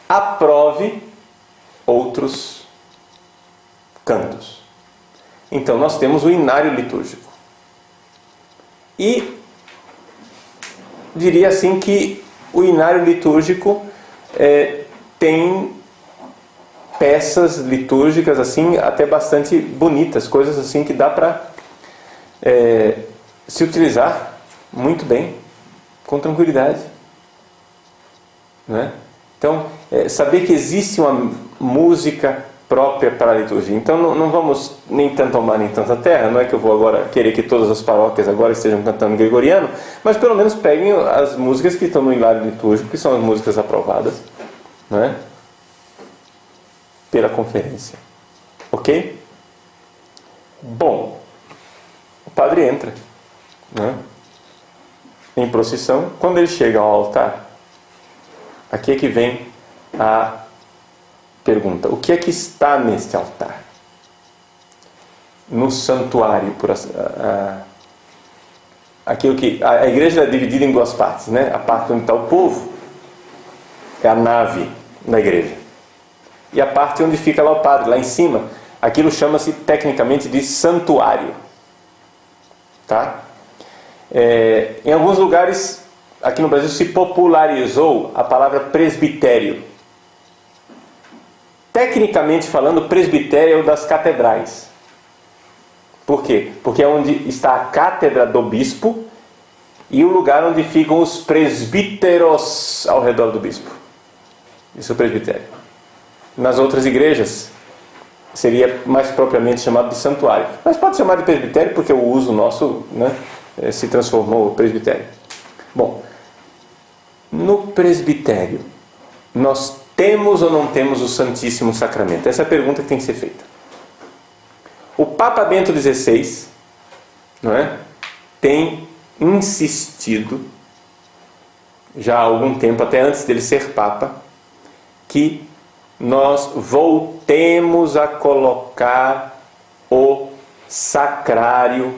aprove outros cantos. Então, nós temos o inário litúrgico. E diria assim que o inário litúrgico tem peças litúrgicas assim até bastante bonitas, coisas assim que dá para se utilizar muito bem, com tranquilidade, né? Então, saber que existe uma música própria para a liturgia. Então, não vamos nem tanto ao mar nem tanto à terra. Não é que eu vou agora querer que todas as paróquias agora estejam cantando gregoriano, mas pelo menos peguem as músicas que estão no hilário litúrgico, que são as músicas aprovadas, né, pela conferência. Ok? Bom, o padre entra, né, em procissão. Quando ele chega ao altar, aqui é que vem a pergunta: o que é que está neste altar? No santuário, aquilo que a igreja é dividida em duas partes, né? A parte onde está o povo é a nave da igreja, e a parte onde fica lá o padre, lá em cima, aquilo chama-se tecnicamente de santuário, tá? Em alguns lugares aqui no Brasil se popularizou a palavra presbitério. Tecnicamente falando, presbitério é o das catedrais. Por quê? Porque é onde está a cátedra do bispo e o lugar onde ficam os presbíteros ao redor do bispo. Isso é o presbitério. Nas outras igrejas seria mais propriamente chamado de santuário. Mas pode chamar de presbitério porque o uso nosso, né, se transformou em presbitério. Bom, no presbitério, nós temos ou não temos o Santíssimo Sacramento? Essa é a pergunta que tem que ser feita. O Papa Bento XVI, não é, tem insistido, já há algum tempo, até antes dele ser Papa, que nós voltemos a colocar o sacrário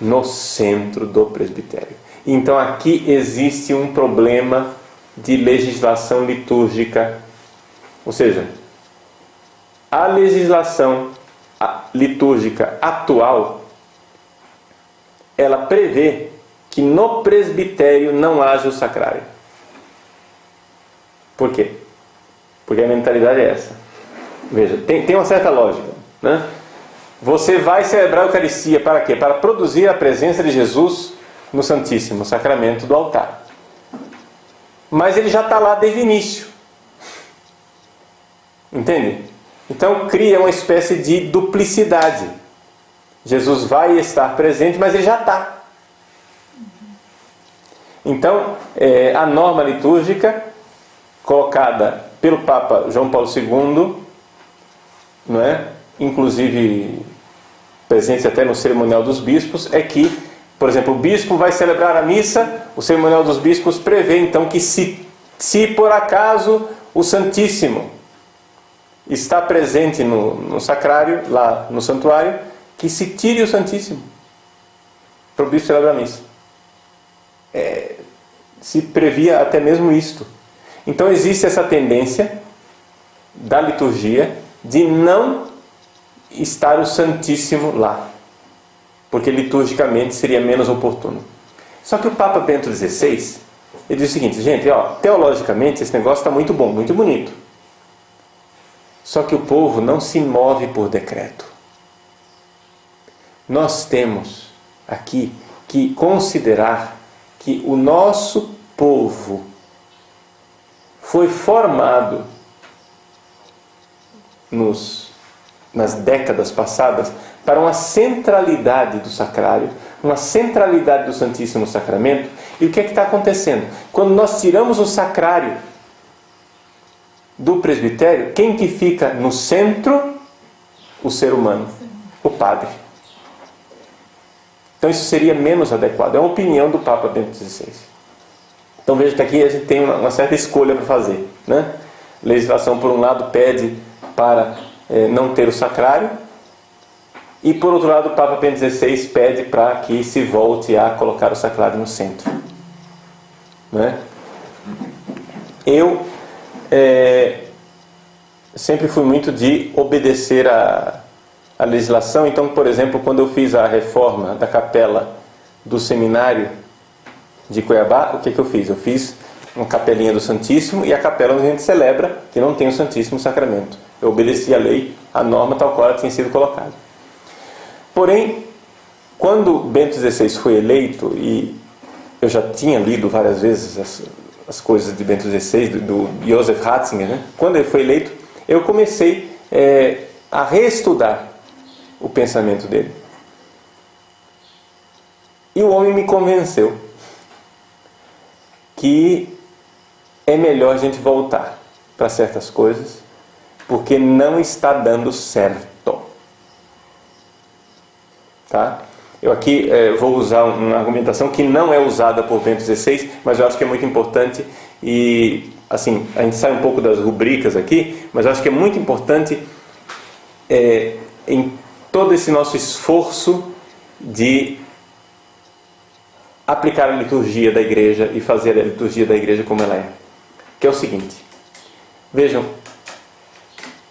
no centro do presbitério. Então aqui existe um problema de legislação litúrgica, ou seja, a legislação litúrgica atual, ela prevê que no presbitério não haja o sacrário. Por quê? porque a mentalidade é essa. Veja, tem uma certa lógica, né? Você vai celebrar a Eucaristia para quê? Para produzir a presença de Jesus no Santíssimo Sacramento do altar. Mas ele já está lá desde o início. Entende? Então cria uma espécie de duplicidade. Jesus vai estar presente, mas ele já está. Então, a norma litúrgica colocada pelo Papa João Paulo II, não é? Inclusive presente até no cerimonial dos bispos, é que, por exemplo, o bispo vai celebrar a missa, o cerimonial dos bispos prevê então que se por acaso o Santíssimo está presente no sacrário, lá no santuário, que se tire o Santíssimo para o bispo celebrar a missa. Se previa até mesmo isto. Então existe essa tendência da liturgia de não estar o Santíssimo lá, porque liturgicamente seria menos oportuno. Só que o Papa Bento XVI, ele diz o seguinte: gente, teologicamente esse negócio está muito bom, muito bonito. Só que o povo não se move por decreto. Nós temos aqui que considerar que o nosso povo foi formado nas décadas passadas para uma centralidade do sacrário, uma centralidade do Santíssimo Sacramento. E o que é que está acontecendo? Quando nós tiramos o sacrário do presbitério, quem que fica no centro? O ser humano, o padre. Então isso seria menos adequado. É uma opinião do Papa Bento XVI. Então veja que aqui a gente tem uma certa escolha para fazer, né? A legislação, por um lado, pede para não ter o sacrário, e por outro lado o Papa Bento XVI pede para que se volte a colocar o sacrário no centro, né? Eu sempre fui muito de obedecer a legislação. Então, por exemplo, quando eu fiz a reforma da capela do seminário de Cuiabá, o que eu fiz? Eu fiz uma capelinha do Santíssimo e a capela onde a gente celebra, que não tem o Santíssimo Sacramento. Eu obedeci a lei, a norma tal qual ela tinha sido colocada. Porém, quando Bento XVI foi eleito, e eu já tinha lido várias vezes as coisas de Bento XVI, do Joseph Ratzinger, né? Quando ele foi eleito, eu comecei a reestudar o pensamento dele. E o homem me convenceu que é melhor a gente voltar para certas coisas, porque não está dando certo. Tá? Eu aqui vou usar uma argumentação que não é usada por Bento XVI, mas eu acho que é muito importante. E assim, a gente sai um pouco das rubricas aqui, mas eu acho que é muito importante em todo esse nosso esforço de aplicar a liturgia da igreja e fazer a liturgia da igreja como ela é. Que é o seguinte: vejam,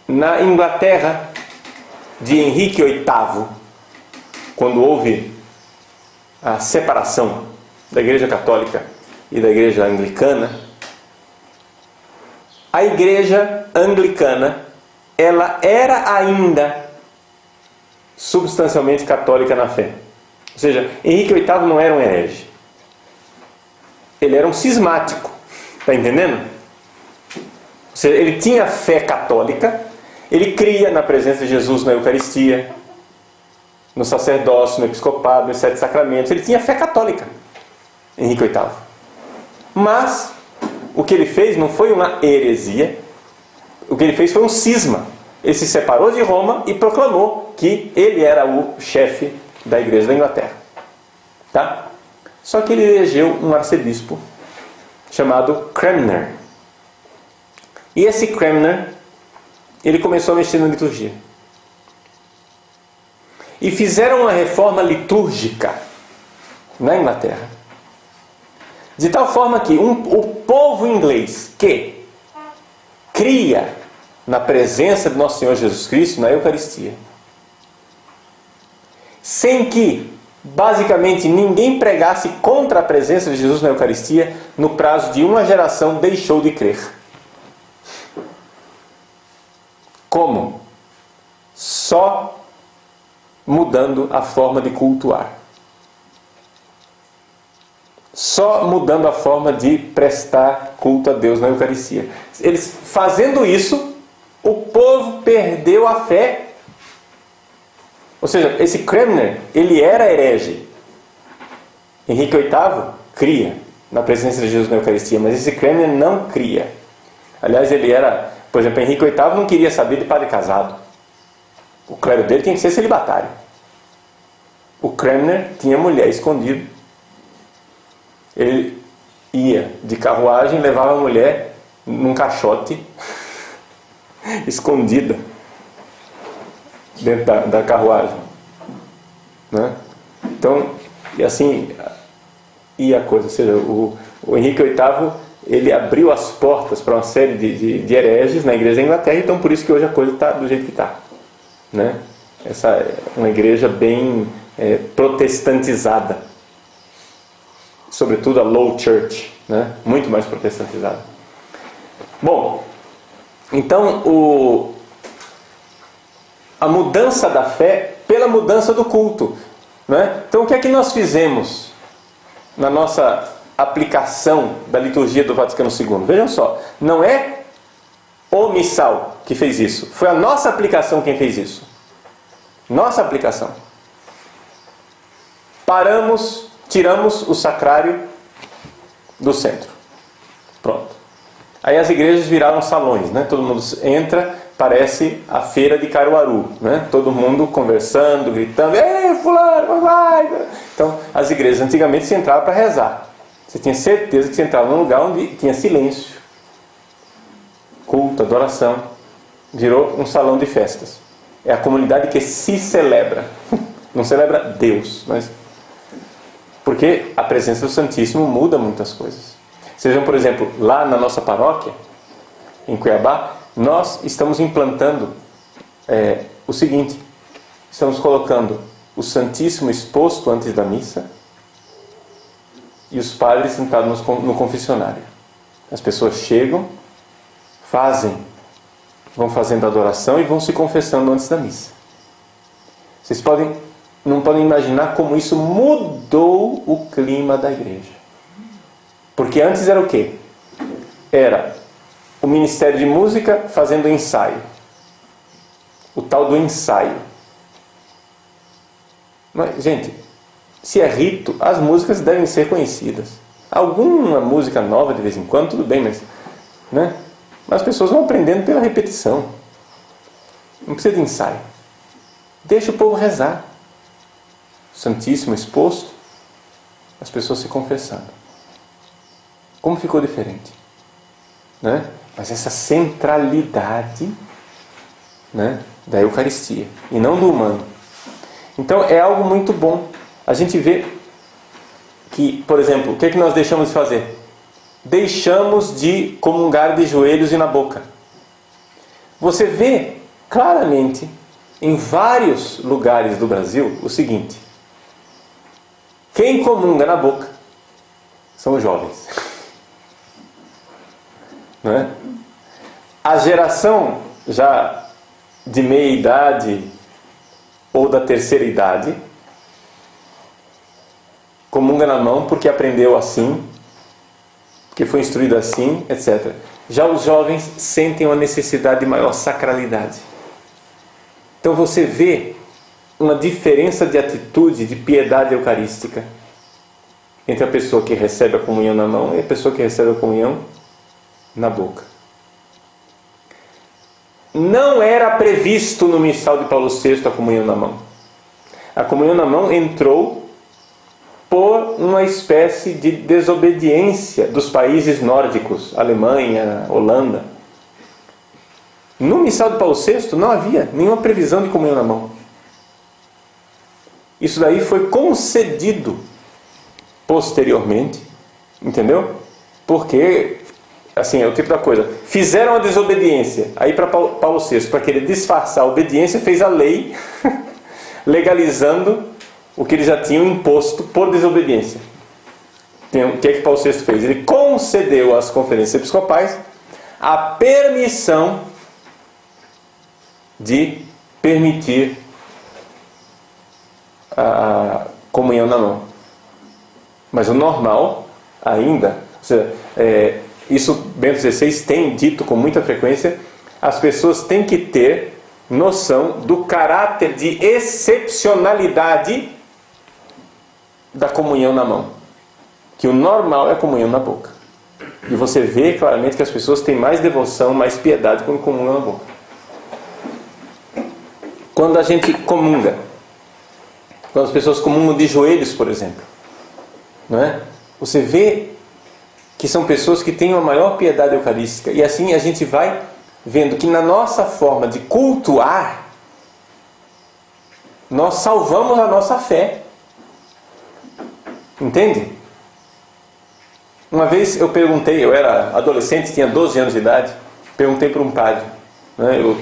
na Inglaterra de Henrique VIII, quando houve a separação da igreja católica e da igreja anglicana, a igreja anglicana, ela era ainda substancialmente católica na fé. Ou seja, Henrique VIII não era um herege. Ele era um cismático. Está entendendo? Ou seja, ele tinha fé católica, ele cria na presença de Jesus na Eucaristia, no sacerdócio, no episcopado, nos 7 sacramentos. Ele tinha fé católica, Henrique VIII. Mas o que ele fez não foi uma heresia. O que ele fez foi um cisma. Ele se separou de Roma e proclamou que ele era o chefe da igreja da Inglaterra. Tá? Só que ele elegeu um arcebispo chamado Cranmer. E esse Cranmer, ele começou a mexer na liturgia. E fizeram uma reforma litúrgica na Inglaterra, de tal forma que o povo inglês que cria na presença de Nosso Senhor Jesus Cristo na Eucaristia, sem que basicamente ninguém pregasse contra a presença de Jesus na Eucaristia, no prazo de uma geração deixou de crer. Como? Só mudando a forma de cultuar. Só mudando a forma de prestar culto a Deus na Eucaristia. Eles fazendo isso, o povo perdeu a fé. Ou seja, esse Cranmer, ele era herege. Henrique VIII cria na presença de Jesus na Eucaristia, mas esse Cranmer não cria. Aliás, ele era, por exemplo, Henrique VIII não queria saber de padre casado. O clero dele tinha que ser celibatário. O Cranmer tinha mulher escondida. Ele ia de carruagem, levava a mulher num caixote, escondida, dentro da carruagem. Né? Então, e assim ia a coisa. Ou seja, o Henrique VIII, ele abriu as portas para uma série de hereges na igreja da Inglaterra, então por isso que hoje a coisa está do jeito que está. Né? Essa é uma igreja bem protestantizada. Sobretudo a Low Church, né? Muito mais protestantizada. Bom, então a mudança da fé pela mudança do culto. Né? Então o que é que nós fizemos na nossa aplicação da liturgia do Vaticano II? Vejam só, não é o missal que fez isso, foi a nossa aplicação quem fez isso. Nossa aplicação. Tiramos o sacrário do centro. Pronto. Aí as igrejas viraram salões, né? Todo mundo entra, parece a feira de Caruaru, né? Todo mundo conversando, gritando, ei, fulano, vai! Então, as igrejas antigamente se entrava para rezar. Você tinha certeza que você entrava num lugar onde tinha silêncio, culto, adoração. Virou um salão de festas. É a comunidade que se celebra. Não celebra Deus, mas... Porque a presença do Santíssimo muda muitas coisas. Sejam, por exemplo, lá na nossa paróquia, em Cuiabá, nós estamos implantando o seguinte. Estamos colocando o Santíssimo exposto antes da missa e os padres sentados no confessionário. As pessoas chegam, vão fazendo adoração e vão se confessando antes da missa. Vocês não podem imaginar como isso mudou o clima da igreja. Porque antes era o quê? Era o Ministério de Música fazendo ensaio. O tal do ensaio. Mas, gente, se é rito, as músicas devem ser conhecidas. Alguma música nova de vez em quando, tudo bem, mas... Né? Mas as pessoas vão aprendendo pela repetição. Não precisa de ensaio. Deixa o povo rezar. Santíssimo exposto, as pessoas se confessando. Como ficou diferente? Né? Mas essa centralidade, né, da Eucaristia, e não do humano. Então é algo muito bom. A gente vê que, por exemplo, o que é que nós deixamos de fazer? Deixamos de comungar de joelhos e na boca. Você vê claramente em vários lugares do Brasil o seguinte: quem comunga na boca são os jovens. Não é? A geração já de meia idade ou da terceira idade comunga na mão porque aprendeu assim, porque foi instruído assim, etc. Já os jovens sentem uma necessidade de maior sacralidade. Então você vê uma diferença de atitude, de piedade eucarística entre a pessoa que recebe a comunhão na mão e a pessoa que recebe a comunhão na boca. Não era previsto no missal de Paulo VI a comunhão na mão. A comunhão na mão entrou por uma espécie de desobediência dos países nórdicos, Alemanha, Holanda. No missal de Paulo VI não havia nenhuma previsão de comunhão na mão. Isso daí foi concedido posteriormente, entendeu? Porque, assim, é o tipo da coisa. Fizeram a desobediência. Aí para Paulo VI, para querer disfarçar a obediência, fez a lei legalizando o que eles já tinham imposto por desobediência. O que é que Paulo VI fez? Ele concedeu às conferências episcopais a permissão de permitir a comunhão na mão. Mas o normal ainda, ou seja, isso Bento XVI tem dito com muita frequência, as pessoas têm que ter noção do caráter de excepcionalidade da comunhão na mão. Que o normal é a comunhão na boca. E você vê claramente que as pessoas têm mais devoção, mais piedade quando comungam na boca. Quando a gente comunga, quando as pessoas comungam de joelhos, por exemplo, não é? Você vê que são pessoas que têm uma maior piedade eucarística. E assim a gente vai vendo que na nossa forma de cultuar, nós salvamos a nossa fé. Entende? Uma vez eu perguntei, eu era adolescente, tinha 12 anos de idade, perguntei para um padre, né? Eu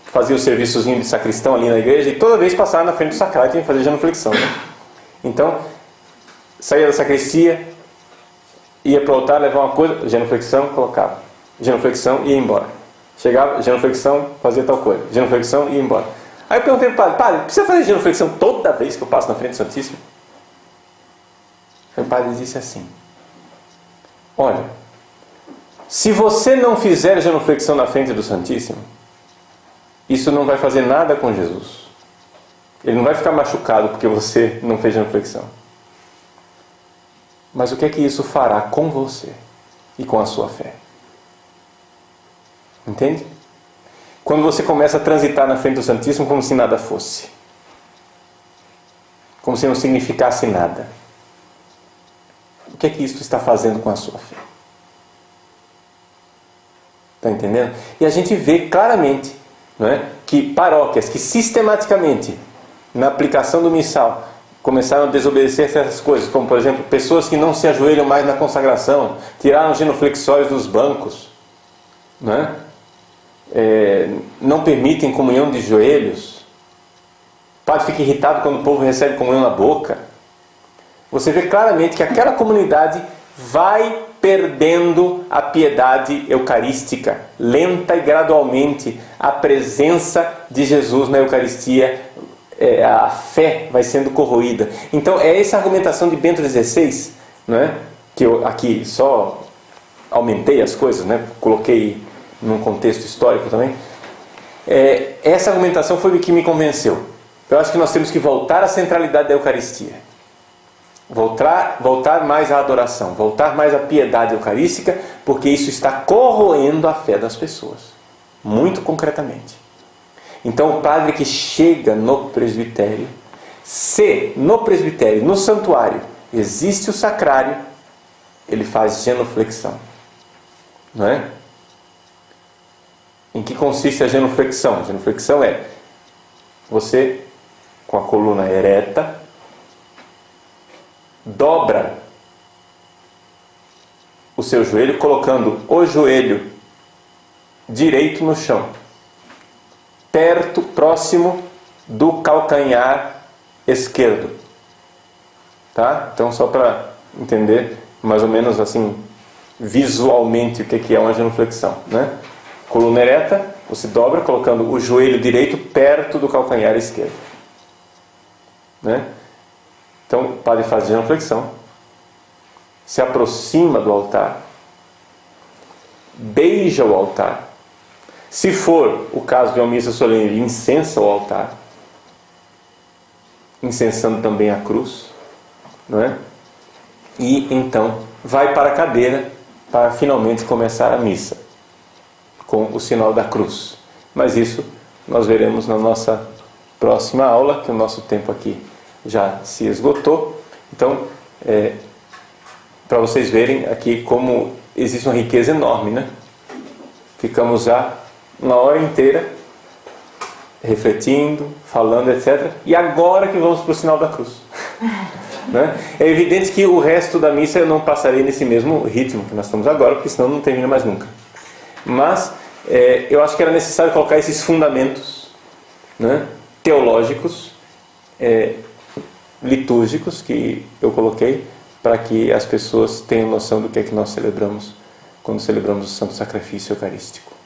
fazia o serviçozinho de sacristão ali na igreja, e toda vez passava na frente do sacrário tinha que fazer genuflexão, né? Então, saía da sacristia, ia para o altar, levava uma coisa, genuflexão, colocava, genuflexão e ia embora. Chegava, genuflexão, fazia tal coisa, genuflexão e ia embora. Aí eu perguntei para o padre, precisa fazer genuflexão toda vez que eu passo na frente do Santíssimo? Aí o padre disse assim: olha, se você não fizer genuflexão na frente do Santíssimo, isso não vai fazer nada com Jesus. Ele não vai ficar machucado porque você não fez genuflexão. Mas o que é que isso fará com você e com a sua fé? Entende? Quando você começa a transitar na frente do Santíssimo como se nada fosse. Como se não significasse nada. O que é que isso está fazendo com a sua fé? Está entendendo? E a gente vê claramente, não é, que paróquias que sistematicamente, na aplicação do missal, começaram a desobedecer certas coisas, como por exemplo, pessoas que não se ajoelham mais na consagração, tiraram os genuflexórios dos bancos, não é? Não permitem comunhão de joelhos. O padre fica irritado quando o povo recebe comunhão na boca. Você vê claramente que aquela comunidade vai perdendo a piedade eucarística, lenta e gradualmente a presença de Jesus na Eucaristia, a fé vai sendo corroída. Então é essa argumentação de Bento XVI, não é? Que eu aqui só aumentei as coisas, né? Coloquei num contexto histórico também. Essa argumentação foi o que me convenceu. Eu acho que nós temos que voltar à centralidade da Eucaristia. Voltar mais à adoração, voltar mais à piedade eucarística, porque isso está corroendo a fé das pessoas, muito concretamente. Então o padre que chega no presbitério, se no presbitério, no santuário, existe o sacrário, ele faz genuflexão. Não é? Em que consiste a genuflexão? A genuflexão é você, com a coluna ereta, dobra o seu joelho, colocando o joelho direito no chão, próximo do calcanhar esquerdo. Tá? Então, só para entender mais ou menos assim, visualmente, o que é uma genuflexão, né? Coluna ereta, você dobra colocando o joelho direito perto do calcanhar esquerdo, né? Então o padre faz a genuflexão, se aproxima do altar, beija o altar. Se for o caso de uma missa solene, ele incensa o altar, incensando também a cruz, não é? E então vai para a cadeira para finalmente começar a missa com o sinal da cruz. Mas isso nós veremos na nossa próxima aula, que o nosso tempo aqui já se esgotou. Então, para vocês verem aqui como existe uma riqueza enorme, né? Ficamos já uma hora inteira refletindo, falando, etc. E agora que vamos para o sinal da cruz. Né? É evidente que o resto da missa eu não passarei nesse mesmo ritmo que nós estamos agora, porque senão não termina mais nunca. Mas eu acho que era necessário colocar esses fundamentos, né, teológicos, litúrgicos que eu coloquei, para que as pessoas tenham noção do que é que nós celebramos quando celebramos o Santo Sacrifício Eucarístico.